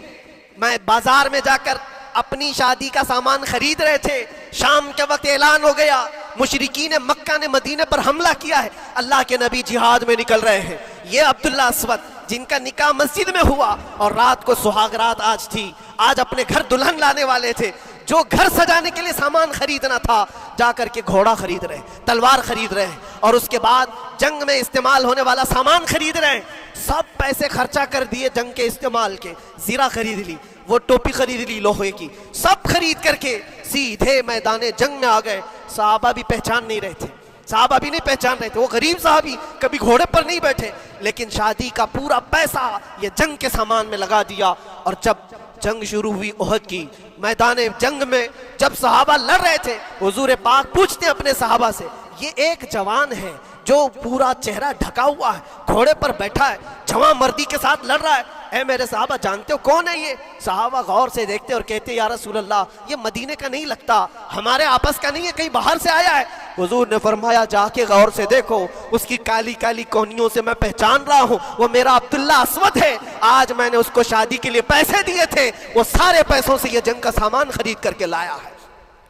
میں بازار میں جا کر اپنی شادی کا سامان خرید رہے تھے. شام کے وقت اعلان ہو گیا مشرکین مکہ نے مدینے پر حملہ کیا ہے، اللہ کے نبی جہاد میں نکل رہے ہیں. یہ عبداللہ اسود جن کا نکاح مسجد میں ہوا اور رات کو سہاگ رات آج تھی، آج اپنے گھر دلہن لانے والے تھے. جو گھر سجانے کے لیے سامان خریدنا تھا جا کر کے گھوڑا خرید رہے، تلوار خرید رہے، اور اس کے بعد جنگ میں استعمال ہونے والا سامان خرید رہے. سب پیسے خرچہ کر دیے جنگ کے استعمال کے، زیرہ خرید لی، وہ ٹوپی خرید لی لوہے کی، سب خرید کر کے سیدھے میدان جنگ میں آ گئے۔ صحابہ بھی پہچان نہیں رہے تھے، صحابہ بھی نہیں پہچان رہے تھے، وہ غریب صحابی کبھی گھوڑے پر نہیں بیٹھے، لیکن شادی کا پورا پیسہ یہ جنگ کے سامان میں لگا دیا۔ اور جب جنگ شروع ہوئی احد کی، میدان جنگ میں جب صحابہ لڑ رہے تھے، حضور پاک پوچھتے اپنے صحابہ سے، یہ ایک جوان ہے جو پورا چہرہ ڈھکا ہوا ہے، گھوڑے پر بیٹھا ہے، جوان مردی کے ساتھ لڑ رہا ہے، اے میرے صحابہ جانتے ہو کون ہے یہ؟ صحابہ غور سے دیکھتے اور کہتے یا رسول اللہ یہ مدینے کا نہیں لگتا، ہمارے آپس کا نہیں ہے، کہیں باہر سے آیا ہے۔ حضور نے فرمایا جا کے غور سے دیکھو، اس کی کالی کالی کونیوں سے میں پہچان رہا ہوں، وہ میرا عبداللہ اسود ہے، آج میں نے اس کو شادی کے لیے پیسے دیے تھے، وہ سارے پیسوں سے یہ جنگ کا سامان خرید کر کے لایا ہے۔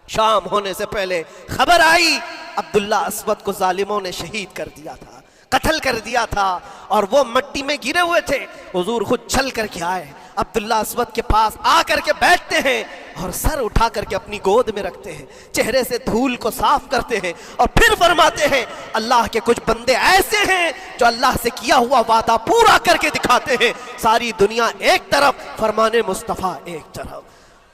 شام ہونے سے پہلے خبر آئی عبداللہ اسود کو ظالموں نے شہید کر دیا تھا، قتل کر دیا تھا، اور وہ مٹی میں گرے ہوئے تھے۔ حضور خود چل کر کے آئے، عبداللہ اسود کے پاس آ کر کے بیٹھتے ہیں اور سر اٹھا کر کے اپنی گود میں رکھتے ہیں، چہرے سے دھول کو صاف کرتے ہیں، اور پھر فرماتے ہیں اللہ کے کچھ بندے ایسے ہیں جو اللہ سے کیا ہوا وعدہ پورا کر کے دکھاتے ہیں، ساری دنیا ایک طرف، فرمان مصطفیٰ ایک طرف۔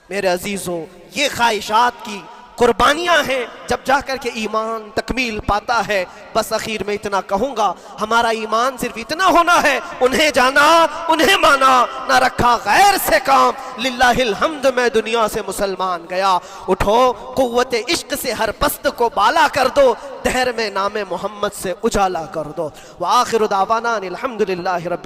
میرے عزیزوں، یہ خواہشات کی قربانیاں ہیں جب جا کر کے ایمان تکمیل پاتا ہے۔ بس اخیر میں اتنا کہوں گا، ہمارا ایمان صرف اتنا ہونا ہے، انہیں جانا انہیں مانا، نہ رکھا غیر سے کام، للہ الحمد میں دنیا سے مسلمان گیا۔ اٹھو قوت عشق سے ہر پست کو بالا کر دو، دہر میں نام محمد سے اجالا کر دو۔ وآخر دعوانا الحمدللہ رب